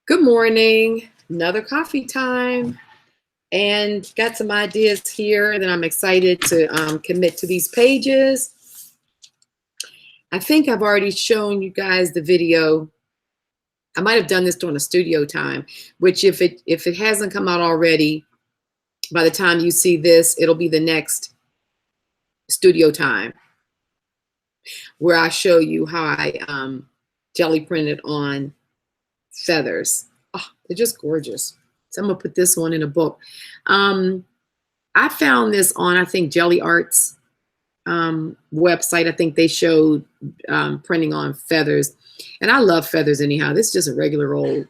Good morning. Another coffee time. And got some ideas here that I'm excited to commit to these pages. I think I've already shown you guys the video. I might have done this during a studio time, which if it hasn't come out already, by the time you see this, it'll be the next studio time where I show you how I jelly printed on feathers. Oh, they're just gorgeous. So I'm gonna put this one in a book. Um, I found this on, I think, Jelly Arts website. I think they showed printing on feathers. And I love feathers anyhow. This is just a regular old,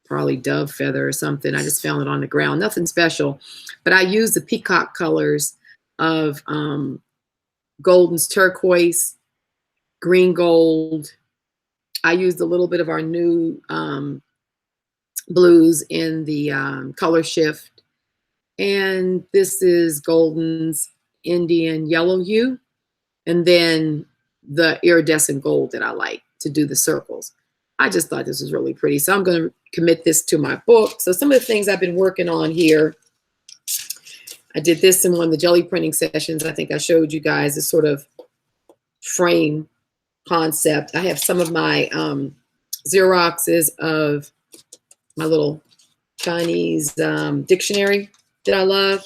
probably dove feather or something. I just found it on the ground. Nothing special. But I used the peacock colors of Golden's turquoise, green gold. I used a little bit of our new blues in the color shift. And this is Golden's Indian yellow hue. And then the iridescent gold that I like to do the circles. I just thought this was really pretty. So I'm going to commit this to my book. So some of the things I've been working on here, I did this in one of the jelly printing sessions. I think I showed you guys this sort of frame concept. I have some of my Xeroxes of my little Chinese dictionary that I love.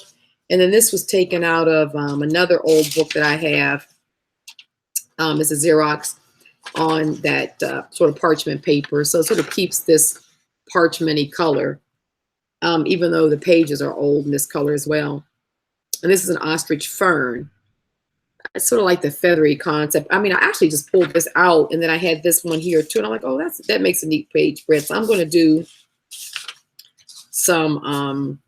And then this was taken out of another old book that I have. It's a Xerox on that sort of parchment paper. So it sort of keeps this parchmenty color, even though the pages are old in this color as well. And this is an ostrich fern. It's sort of like the feathery concept. I mean, I actually just pulled this out, and then I had this one here too. And I'm like, oh, that makes a neat page spread. So I'm going to do some, I'm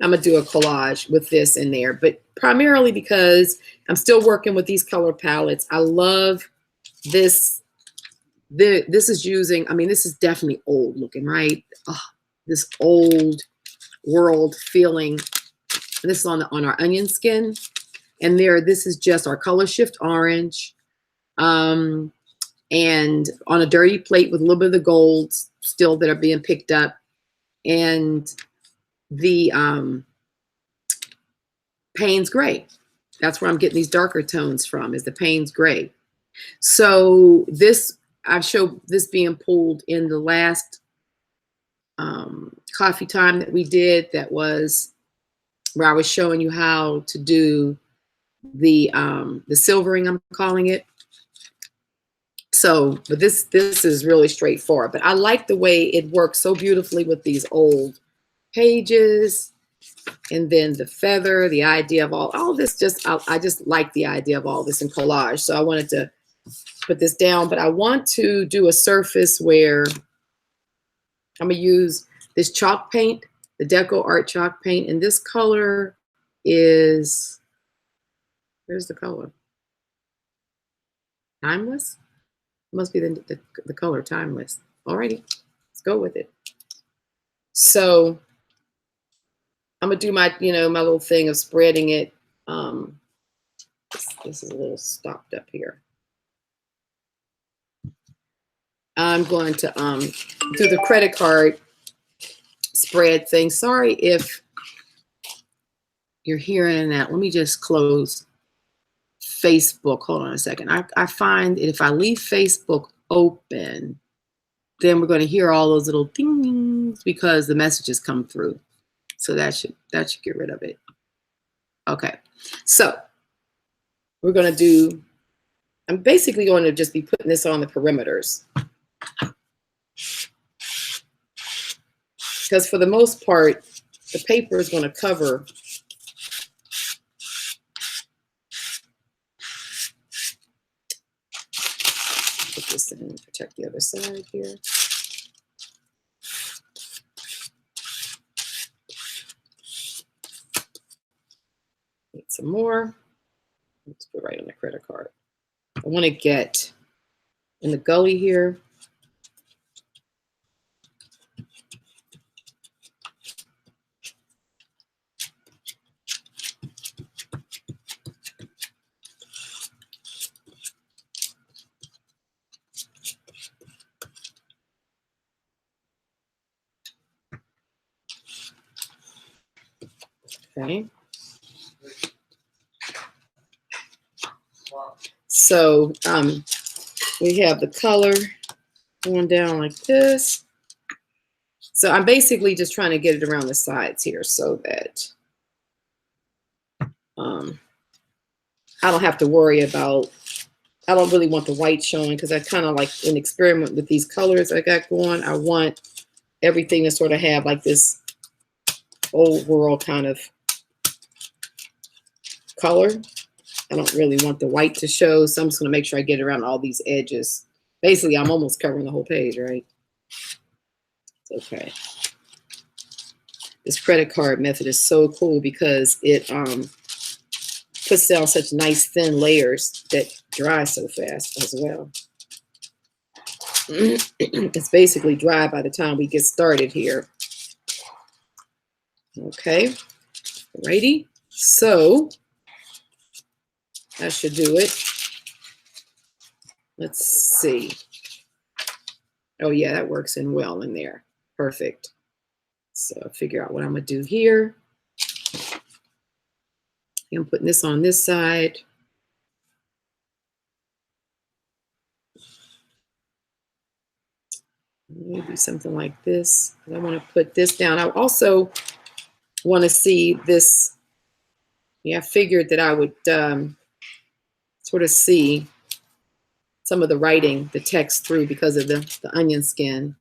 going to do a collage with this in there, but primarily because I'm still working with these color palettes. I love this. This is using, I mean, this is definitely old looking, right? Oh, this old world feeling. And this is on our onion skin. And this is just our color shift orange. And on a dirty plate with a little bit of the golds still that are being picked up. And the Payne's Gray. That's where I'm getting these darker tones from, is the Payne's Gray. So this, I've showed this being pulled in the last coffee time that we did. That was where I was showing you how to do the silvering, I'm calling it. So, but this is really straightforward. But I like the way it works so beautifully with these old pages, and then the feather, the idea of all this. Just I just like the idea of all this in collage. So I wanted to put this down, but I want to do a surface where I'm gonna use this chalk paint, the Deco Art chalk paint, and this color is, where's the color? Timeless? Must be the color Timeless. Alrighty, let's go with it. So I'm gonna do my, my little thing of spreading it. This is a little stopped up here. I'm going to do the credit card spread thing. Sorry if you're hearing that. Let me just close Facebook. Hold on a second. I find that if I leave Facebook open, then we're going to hear all those little dings because the messages come through. So that should get rid of it. Okay. So we're going to do, I'm basically going to just be putting this on the perimeters. Because for the most part, the paper is going to cover put this in, protect the other side here. Need some more. Let's put right on the credit card. I want to get in the gully here. Okay. So we have the color going down like this. So I'm basically just trying to get it around the sides here so that I don't have to worry about, I don't really want the white showing because I kind of like an experiment with these colors I got going. I want everything to sort of have like this old world kind of color. I don't really want the white to show, so I'm just going to make sure I get around all these edges. Basically, I'm almost covering the whole page, right? It's okay. This credit card method is so cool because it puts down such nice thin layers that dry so fast as well. It's basically dry by the time we get started here. Okay, righty. So that should do it. Let's see. Oh yeah, that works in well in there. Perfect. So figure out what I'm gonna do here. I'm putting this on this side. Maybe something like this. I want to put this down. I also want to see this. Yeah, I figured that I would sort of see some of the writing, the text through because of the onion skin.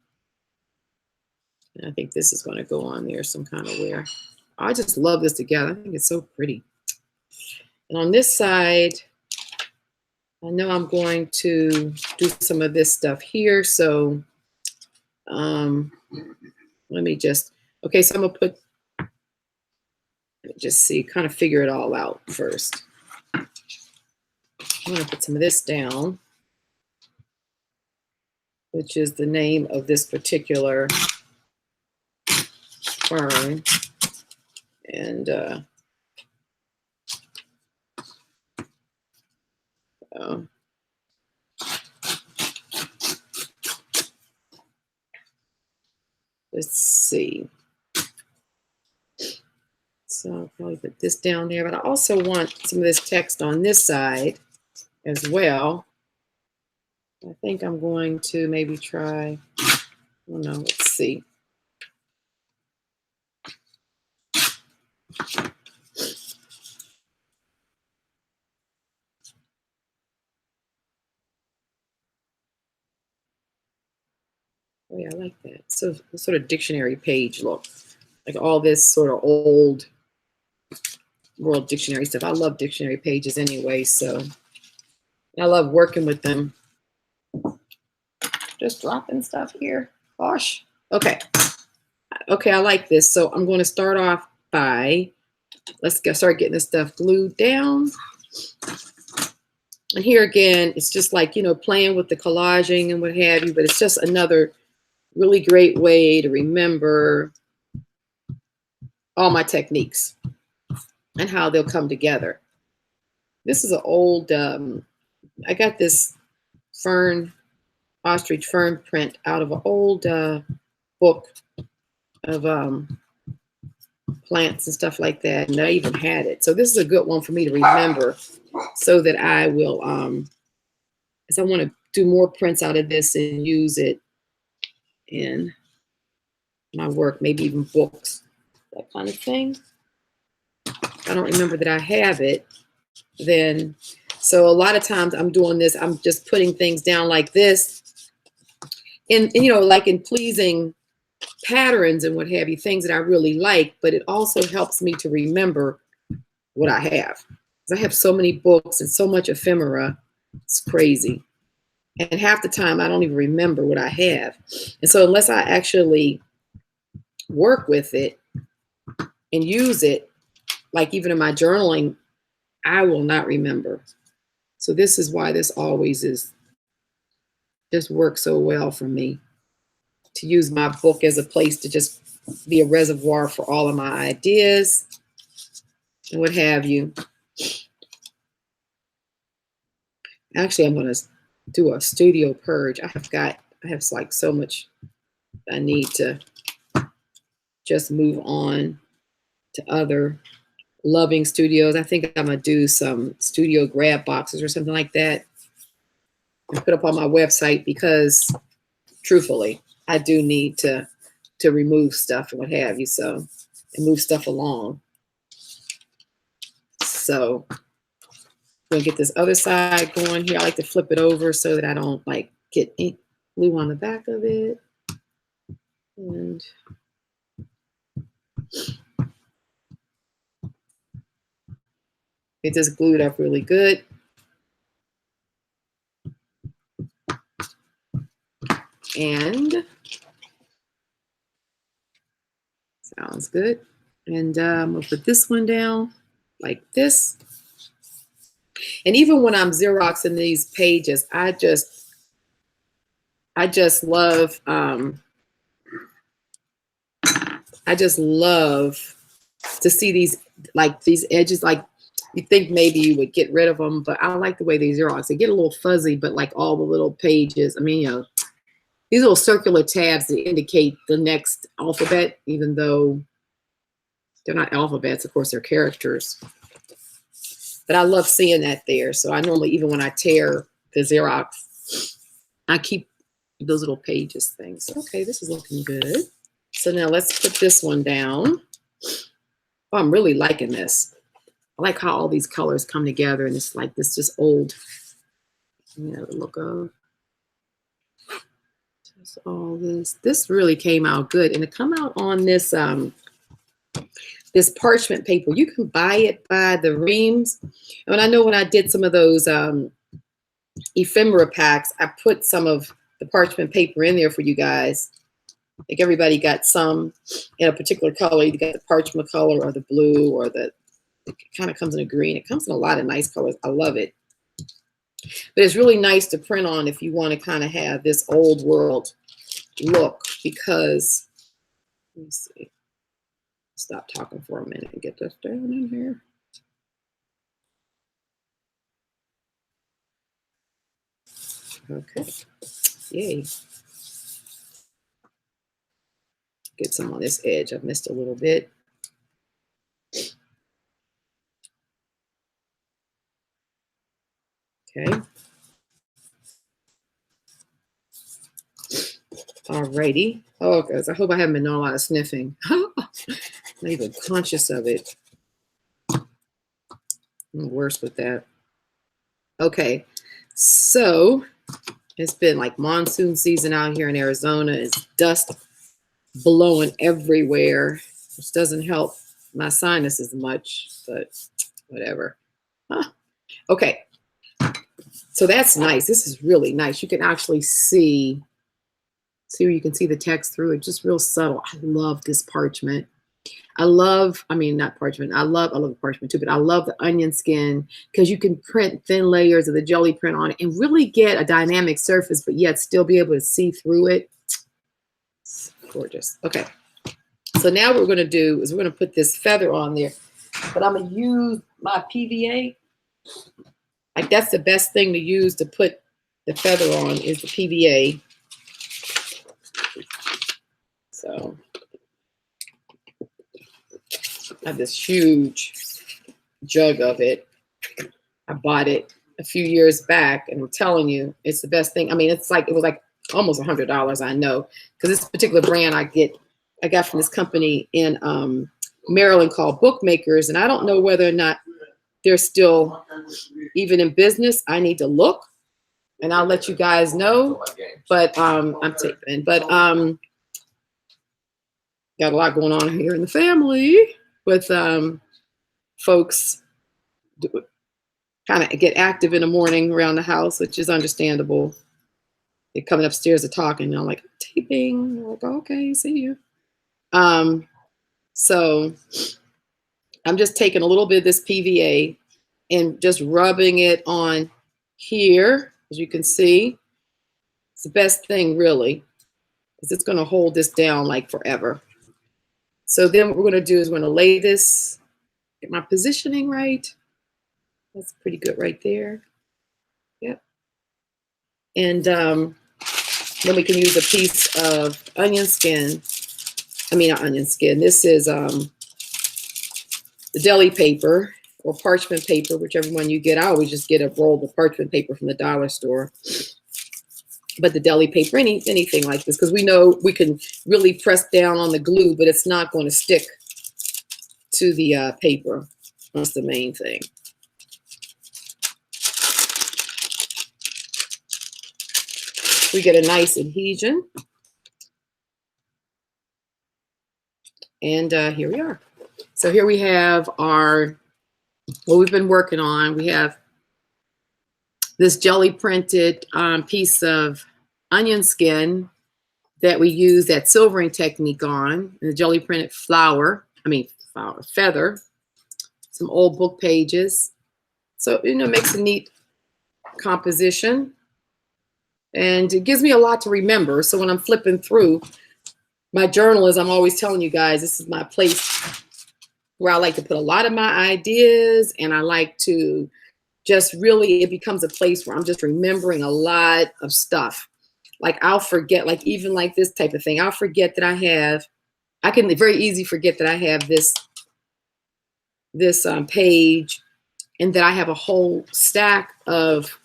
And I think this is going to go on there some kind of where. I just love this together. I think it's so pretty. And on this side, I know I'm going to do some of this stuff here. So let me just, okay, so I'm going to put, just see, kind of figure it all out first. I'm going to put some of this down, which is the name of this particular fern. And let's see. So I'll probably put this down there, but I also want some of this text on this side as well. I think I'm going to maybe try, I don't know, let's see. Oh yeah, I like that. So sort of dictionary page look, like all this sort of old world dictionary stuff. I love dictionary pages anyway, so I love working with them. Just dropping stuff here. Gosh. Okay. Okay, I like this. So I'm going to start off by, start getting this stuff glued down. And here again, it's just like, you know, playing with the collaging and what have you, but it's just another really great way to remember all my techniques and how they'll come together. This is an old, I got this ostrich fern print out of an old book of plants and stuff like that, and I even had it. So this is a good one for me to remember so that I will, because I want to do more prints out of this and use it in my work, maybe even books, that kind of thing. If I don't remember that I have it, then, so a lot of times I'm doing this, I'm just putting things down like this, and you know, like in pleasing patterns and what have you, things that I really like, but it also helps me to remember what I have. Because I have so many books and so much ephemera, it's crazy. And half the time I don't even remember what I have. And so unless I actually work with it and use it, like even in my journaling, I will not remember. So this is why this always is, just works so well for me, to use my book as a place to just be a reservoir for all of my ideas and what have you. Actually, I'm going to do a studio purge. I have like so much I need to just move on to other Loving Studios. I think I'm gonna do some studio grab boxes or something like that and put up on my website because truthfully, I do need to remove stuff and what have you, so and move stuff along. So I'm gonna get this other side going here. I like to flip it over so that I don't like get ink glue on the back of it. And it just glued up really good. And sounds good. And I'm gonna put this one down like this. And even when I'm Xeroxing these pages, I just love to see these edges. Like you think maybe you would get rid of them, but I like the way these Xerox. They get a little fuzzy, but like all the little pages. I mean, you know, these little circular tabs that indicate the next alphabet, even though they're not alphabets. Of course, they're characters. But I love seeing that there. So I normally, even when I tear the Xerox, I keep those little pages things. Okay, this is looking good. So now let's put this one down. Oh, I'm really liking this. I like how all these colors come together and it's like this just old, you know, the look of just all this. This really came out good. And to come out on this this parchment paper, you can buy it by the reams. And I know when I did some of those ephemera packs, I put some of the parchment paper in there for you guys. Like everybody got some in a particular color. You got the parchment color or the blue or it kind of comes in a green. It comes in a lot of nice colors. I love it. But it's really nice to print on if you want to kind of have this old world look because, let me see. Stop talking for a minute and get this down in here. Okay. Yay. Get some on this edge. I've missed a little bit. Okay. Alrighty. Oh, guys, I hope I haven't been doing a lot of sniffing. I'm not even conscious of it. I'm worse with that. Okay. So it's been like monsoon season out here in Arizona. It's dust blowing everywhere, which doesn't help my sinuses much, but whatever. Huh. Okay. So that's nice. This is really nice. You can actually see where you can see the text through it. Just real subtle. I love this parchment. I mean, not parchment. I love parchment too, but I love the onion skin because you can print thin layers of the jelly print on it and really get a dynamic surface, but yet still be able to see through it. It's gorgeous. Okay. So now what we're going to do is we're going to put this feather on there, but I'm going to use my PVA. Like that's the best thing to use to put the feather on is the PVA. So I have this huge jug of it. I bought it a few years back, and I'm telling you, it's the best thing. I mean, it was like almost $100, I know, because this particular brand I got from this company in Maryland called Bookmakers, and I don't know whether or not they're still even in business. I need to look, and I'll let you guys know. But I'm taping, but got a lot going on here in the family with folks kind of get active in the morning around the house, which is understandable. They're coming upstairs to talk, and I'm like, taping. I'm like, okay, see you. So I'm just taking a little bit of this PVA and just rubbing it on here, as you can see. It's the best thing, really, because it's going to hold this down like forever. So then what we're going to do is we're going to lay this, get my positioning right. That's pretty good right there. Yep. And then we can use a piece of onion skin. I mean, not onion skin. This is the deli paper or parchment paper, whichever one you get. I always just get a roll of parchment paper from the dollar store. But the deli paper, anything like this, because we know we can really press down on the glue, but it's not going to stick to the paper. That's the main thing. We get a nice adhesion. And here we are. So here we have our, what we've been working on. We have this jelly printed piece of onion skin that we use that silvering technique on, and the jelly printed feather, some old book pages. So, you know, it makes a neat composition. And it gives me a lot to remember. So when I'm flipping through my journal, as I'm always telling you guys, this is my place where I like to put a lot of my ideas, and I like to just really, it becomes a place where I'm just remembering a lot of stuff. Like I'll forget, like even like this type of thing, I'll forget that I can very easily forget that I have this page, and that I have a whole stack of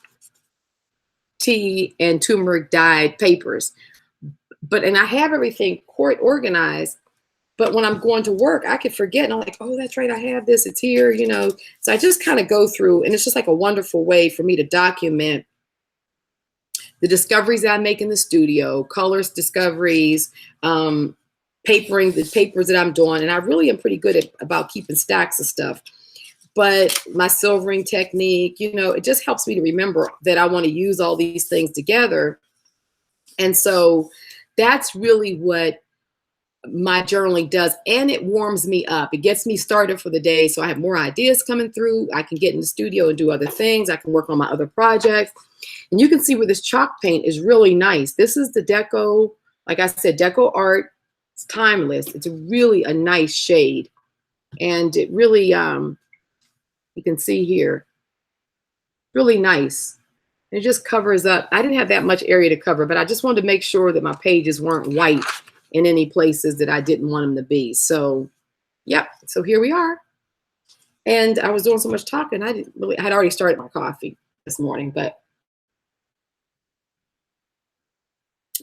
tea and turmeric dyed papers. And I have everything organized, but when I'm going to work, I could forget, and I'm like, oh, that's right, I have this, it's here, you know. So I just kind of go through, and it's just like a wonderful way for me to document the discoveries that I make in the studio, colors discoveries, papering, the papers that I'm doing. And I really am pretty good about keeping stacks of stuff. But my silvering technique, you know, it just helps me to remember that I want to use all these things together. And so that's really what my journaling does. And it warms me up. It gets me started for the day. So I have more ideas coming through. I can get in the studio and do other things. I can work on my other projects. And you can see where this chalk paint is really nice. This is the Deco, like I said, Deco Art. It's timeless. It's really a nice shade. And it really, you can see here, really nice. It just covers up. I didn't have that much area to cover, but I just wanted to make sure that my pages weren't white in any places that I didn't want them to be. So, yep. So here we are. And I was doing so much talking, I had already started my coffee this morning, but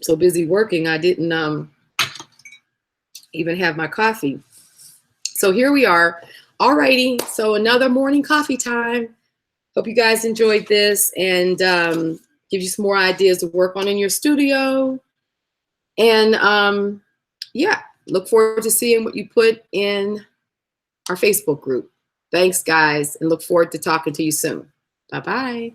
so busy working, I didn't even have my coffee. So here we are. Alrighty, so another morning coffee time. Hope you guys enjoyed this, and give you some more ideas to work on in your studio. And yeah, look forward to seeing what you put in our Facebook group. Thanks, guys, and look forward to talking to you soon. Bye-bye.